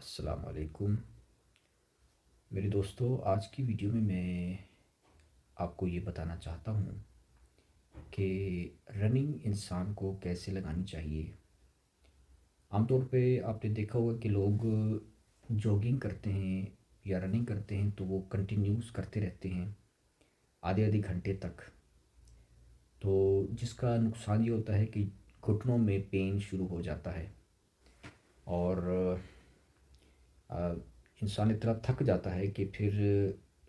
अस्सलाम वालेकुम मेरे दोस्तों। आज की वीडियो में मैं आपको ये बताना चाहता हूँ कि रनिंग इंसान को कैसे लगानी चाहिए। आमतौर पे आपने देखा होगा कि लोग जॉगिंग करते हैं या रनिंग करते हैं तो वो कंटिन्यूस करते रहते हैं आधे आधे घंटे तक। तो जिसका नुकसान ये होता है कि घुटनों में पेन शुरू हो जाता है और अ, इंसान इतना थक जाता है कि फिर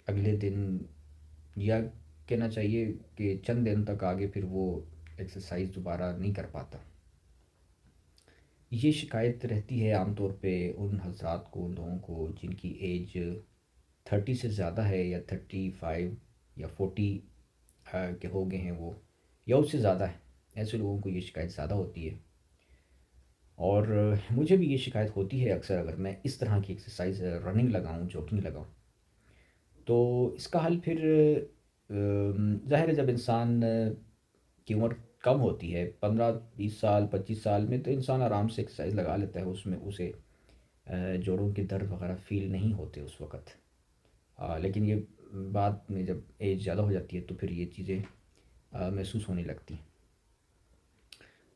अगले दिन या कहना चाहिए कि चंद दिन तक आगे फिर वो एक्सरसाइज दोबारा नहीं कर पाता। ये शिकायत रहती है आमतौर पे उन हजरात को, उन लोगों को जिनकी एज 30 से ज़्यादा है या 35 या 40 के हो गए हैं वो, या उससे ज़्यादा है। ऐसे लोगों को ये शिकायत ज़्यादा होती है और मुझे भी ये शिकायत होती है अक्सर अगर मैं इस तरह की एक्सरसाइज रनिंग लगाऊं, जॉगिंग लगाऊं। तो इसका हल फिर ज़ाहिर है, जब इंसान की उम्र कम होती है 15 20 साल 25 साल में, तो इंसान आराम से एक्सरसाइज लगा लेता है, उसमें उसे जोड़ों के दर्द वगैरह फील नहीं होते उस वक़्त। लेकिन ये बाद में जब एज ज़्यादा हो जाती है तो फिर ये चीज़ें महसूस होने लगती हैं।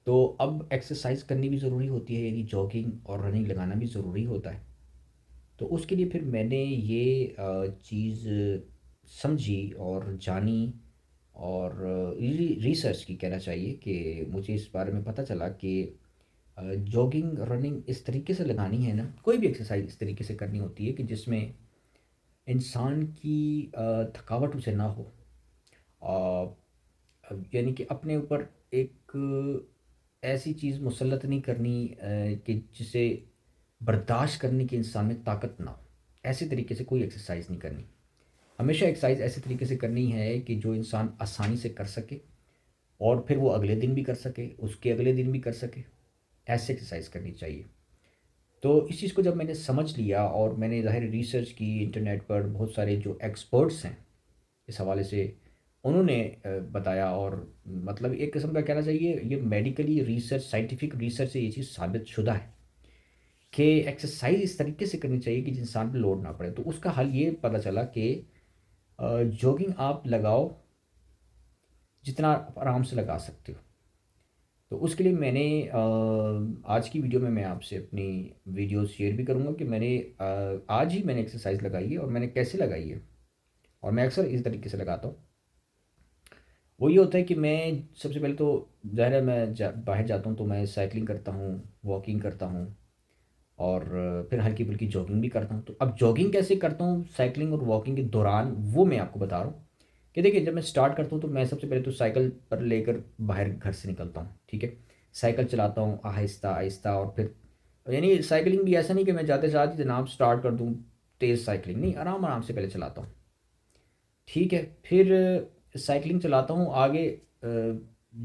तो अब एक्सरसाइज करनी भी ज़रूरी होती है, यानी जॉगिंग और रनिंग लगाना भी ज़रूरी होता है। तो उसके लिए फिर मैंने ये चीज़ समझी और जानी और रिसर्च की कहना चाहिए कि मुझे इस बारे में पता चला कि जॉगिंग रनिंग इस तरीके से लगानी है ना, कोई भी एक्सरसाइज इस तरीके से करनी होती है कि जिसमें इंसान की थकावट उसे ना हो। यानी कि अपने ऊपर एक ऐसी चीज़ मुसल्लत नहीं करनी कि जिसे बर्दाश्त करने की इंसान में ताकत ना हो। ऐसे तरीके से कोई एक्सरसाइज नहीं करनी। हमेशा एक्सरसाइज ऐसे तरीके से करनी है कि जो इंसान आसानी से कर सके और फिर वो अगले दिन भी कर सके, उसके अगले दिन भी कर सके। ऐसे एक्सरसाइज करनी चाहिए। तो इस चीज़ को जब मैंने समझ लिया और मैंने ज़ाहिर रिसर्च की इंटरनेट पर, बहुत सारे जो एक्सपर्ट्स हैं इस हवाले से उन्होंने बताया और मतलब एक किस्म का कहना चाहिए ये मेडिकली रिसर्च, साइंटिफिक रिसर्च से ये चीज़ साबित शुदा है कि एक्सरसाइज इस तरीके से करनी चाहिए कि जिस इंसान पे लोड ना पड़े। तो उसका हल ये पता चला कि जॉगिंग आप लगाओ जितना आप आराम से लगा सकते हो। तो उसके लिए मैंने आज की वीडियो में मैं आपसे अपनी वीडियो शेयर भी करूँगा कि मैंने आज ही मैंने एक्सरसाइज लगाई है और मैंने कैसे लगाई है। और मैं अक्सर इस तरीके से लगाता हूँ। वो ये होता है कि मैं सबसे पहले तो ज़ाहिर है मैं बाहर जाता हूँ तो मैं साइकिलिंग करता हूँ, वॉकिंग करता हूँ और फिर हल्की-फुल्की जॉगिंग भी करता हूँ। तो अब जॉगिंग कैसे करता हूँ साइकिलिंग और वॉकिंग के दौरान, वो मैं आपको बता रहा हूँ कि देखिए, जब मैं स्टार्ट करता हूँ तो मैं सबसे पहले तो साइकिल पर लेकर बाहर घर से निकलता हूँ, ठीक है? साइकिल चलाता हूँ आहिस्ता-आहिस्ता और फिर यानी साइकिलिंग भी ऐसा नहीं कि मैं जाते साथ ही जनाब स्टार्ट कर दूँ तेज़ साइकिलिंग, नहीं, आराम-आराम से पहले चलाता हूँ। ठीक है, फिर साइकिलिंग चलाता हूँ आगे।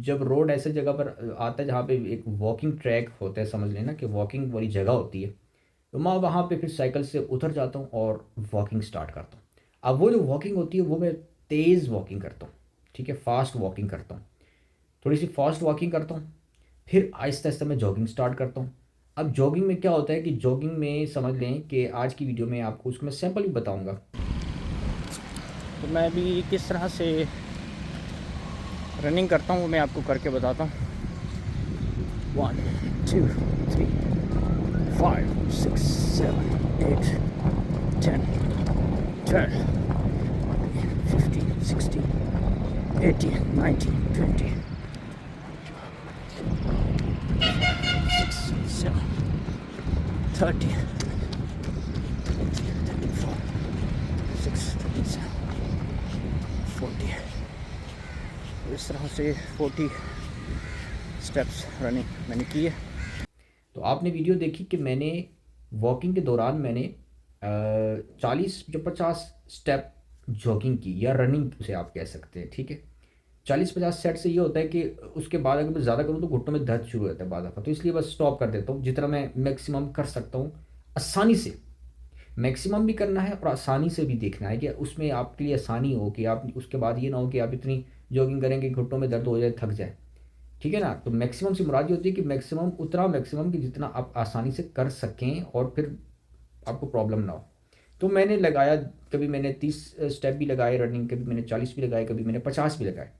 जब रोड ऐसे जगह पर आता है जहाँ पे एक वॉकिंग ट्रैक होता है, समझ लेना कि वॉकिंग वाली जगह होती है, तो मैं वहाँ पे फिर साइकिल से उतर जाता हूँ और वॉकिंग स्टार्ट करता हूँ। अब वो जो वॉकिंग होती है वो मैं तेज़ वॉकिंग करता हूँ, ठीक है? फ़ास्ट वॉकिंग करता हूँ, थोड़ी-सी फ़ास्ट वॉकिंग करता हूँ, फिर आहिस्ता-आहिस्ता मैं जॉगिंग स्टार्ट करता हूँ। अब जॉगिंग में क्या होता है कि जॉगिंग में समझ लें कि आज की वीडियो में आपको उसका मैं सैंपल भी बताऊँगा। तो मैं भी किस तरह से रनिंग करता हूँ वो मैं आपको करके बताता हूँ। 1 2 3 5 6 7 8 10 12 15 16 18 19 20 6 7 30 34 6 37 40। इस तरह से 40 स्टेप्स रनिंग मैंने की है। तो आपने वीडियो देखी कि मैंने वॉकिंग के दौरान मैंने 40 जो 50 स्टेप जॉगिंग की या रनिंग उसे आप कह सकते हैं, ठीक है? 40-50 सेट से ये होता है कि उसके बाद अगर मैं ज़्यादा करूँ तो घुटनों में दर्द शुरू हो जाता है बाद दफ़ा, तो इसलिए बस स्टॉप कर देता हूँ। जितना मैं मैक्सिमम कर सकता हूँ आसानी से, मैक्सिमम भी करना है और आसानी से भी देखना है कि उसमें आपके लिए आसानी हो, कि आप उसके बाद ये ना हो कि आप इतनी जॉगिंग करें कि घुटनों में दर्द हो जाए, थक जाए। ठीक है ना? तो मैक्सिमम से मुराद ये होती है कि मैक्सिमम उतना मैक्सिमम कि जितना आप आसानी से कर सकें और फिर आपको प्रॉब्लम ना हो। तो मैंने लगाया, कभी मैंने 30 स्टेप भी लगाए रनिंग, कभी मैंने 40 भी लगाए, कभी मैंने 50 भी लगाए।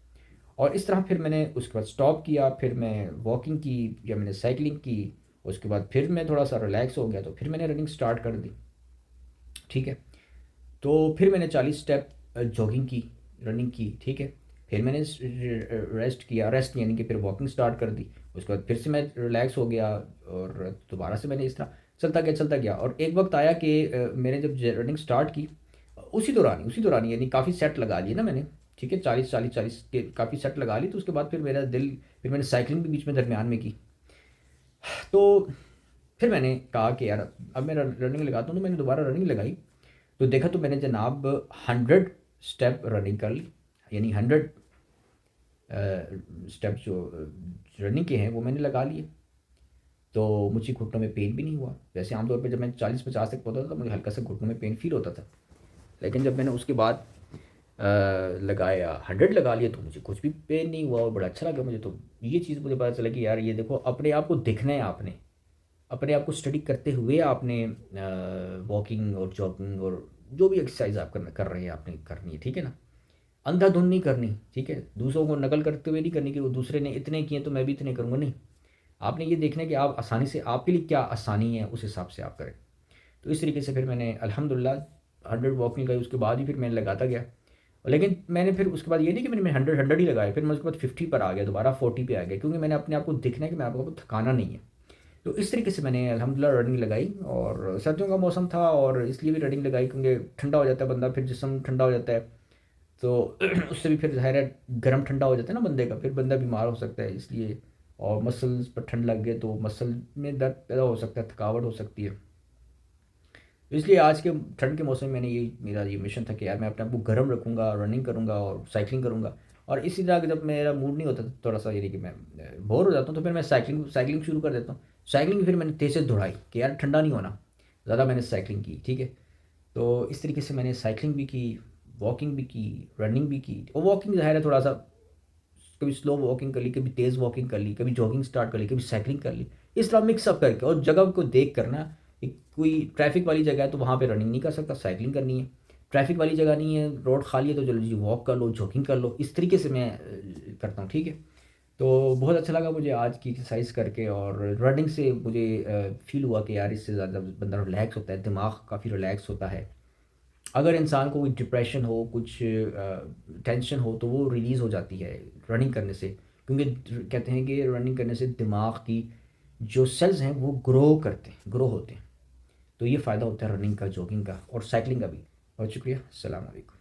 और इस तरह फिर मैंने उसके बाद स्टॉप किया, फिर मैं वॉकिंग की या मैंने साइकिलिंग की। उसके बाद फिर मैं थोड़ा सा रिलैक्स हो गया तो फिर मैंने रनिंग स्टार्ट कर दी। ठीक है। तो फिर मैंने 40 स्टेप जॉगिंग की, रनिंग की। ठीक है। फिर मैंने रेस्ट किया, रेस्ट यानी कि फिर वॉकिंग स्टार्ट कर दी। उसके बाद फिर से मैं रिलैक्स हो गया और दोबारा से मैंने इस तरह चलता गया। और एक वक्त आया कि मैंने जब रनिंग स्टार्ट की, उसी दौरान यानी काफ़ी सेट लगा लिए ना मैंने। ठीक है, 40 40 40 के काफ़ी सेट लगा ली। तो उसके बाद फिर मेरा दिल, फिर मैंने साइकिलिंग भी बीच में दरमियान में की। तो फिर मैंने कहा कि यार अब मैं रनिंग लगाता हूँ। तो मैंने दोबारा रनिंग लगाई, तो देखा तो मैंने जनाब 100 स्टेप रनिंग कर ली, यानी 100 स्टेप जो रनिंग के हैं वो मैंने लगा लिए। तो मुझे घुटनों में पेन भी नहीं हुआ। वैसे आमतौर पे जब मैं 40 50 तक पहुंचता था तो मुझे हल्का सा घुटनों में पेन फील होता था। लेकिन जब मैंने उसके बाद लगाया, 100 लगा लिए, तो मुझे कुछ भी पेन नहीं हुआ और बड़ा अच्छा लगा मुझे। तो ये चीज़ मुझे पता चला कि यार ये देखो, अपने आप को दिखना है आपने, अपने आप को स्टडी करते हुए आपने वॉकिंग और जॉगिंग और जो भी एक्सरसाइज आप कर रहे हैं आपने करनी है। ठीक है ना, अंधाधुंध नहीं करनी। ठीक है, दूसरों को नकल करते हुए नहीं करनी कि वो दूसरे ने इतने किए तो मैं भी इतने करूँगा, नहीं। आपने ये देखना है कि आप आसानी से, आपके लिए क्या आसानी है उस हिसाब से आप करें। तो इस तरीके से फिर मैंने अल्हम्दुलिल्लाह 100 वॉकिंग लगाई। उसके बाद ही फिर मैंने लगाता गया। लेकिन मैंने फिर उसके बाद ये नहीं कि मैंने 100 ही लगाए, फिर मैं उसके बाद 50 पर आ गया, दोबारा 40 पे आ गया, क्योंकि मैंने अपने आप को देखना है कि मैं आपको थकाना नहीं है। तो इस तरीके से मैंने अल्हम्दुलिल्लाह रनिंग लगाई। और सर्दियों का मौसम था और इसलिए भी रनिंग लगाई क्योंकि ठंडा हो जाता है बंदा, फिर जिस्म ठंडा हो जाता है। तो उससे भी फिर ज़ाहिर है गर्म ठंडा हो जाता है ना बंदे का, फिर बंदा बीमार हो सकता है इसलिए। और मसल्स पर ठंड लग गए तो मसल में दर्द पैदा हो सकता है, थकावट हो सकती है। तो इसलिए आज के ठंड के मौसम में मैंने ये, मेरा ये मिशन था कि यार मैं अपने आप को गर्म रखूँगा, रनिंग करूँगा और साइकिलिंग करूँगा। और इसी तरह जब मेरा मूड नहीं होता थोड़ा सा, यानी कि मैं बोर हो जाता हूँ, तो फिर मैं साइकिलिंग साइकिलिंग शुरू कर देता हूँ। साइकिलिंग फिर मैंने तेज़ से दौड़ाई कि यार ठंडा नहीं होना, ज़्यादा मैंने साइकिलिंग की। ठीक है। तो इस तरीके से मैंने साइकिलिंग भी की, वॉकिंग भी की, रनिंग भी की। और वॉकिंग ज़ाहिर है थोड़ा सा, कभी स्लो वॉकिंग कर ली, कभी तेज़ वॉकिंग कर ली, कभी जॉगिंग स्टार्ट कर ली, कभी साइकिलिंग कर ली। इस तरह मिक्सअप करके और जगह को देख कर ना, एक कोई ट्रैफिक वाली जगह है तो वहाँ पे रनिंग नहीं कर सकता, साइकिलिंग करनी है। ट्रैफिक वाली जगह नहीं है, रोड खाली है, तो चलो जी वॉक कर लो, जॉगिंग कर लो। इस तरीके से मैं करता हूँ। ठीक है। तो बहुत अच्छा लगा मुझे आज की एक्सरसाइज करके। और रनिंग से मुझे फील हुआ कि यार इससे ज़्यादा बंदा रिलैक्स होता है, दिमाग काफ़ी रिलैक्स होता है। अगर इंसान को कोई डिप्रेशन हो, कुछ टेंशन हो, तो वो रिलीज़ हो जाती है रनिंग करने से। क्योंकि कहते हैं कि रनिंग करने से दिमाग की जो सेल्स हैं वो ग्रो होते हैं। तो ये फ़ायदा होता है रनिंग का, जॉगिंग का और साइकिलिंग का भी। बहुत शुक्रिया। अस्सलाम वालेकुम।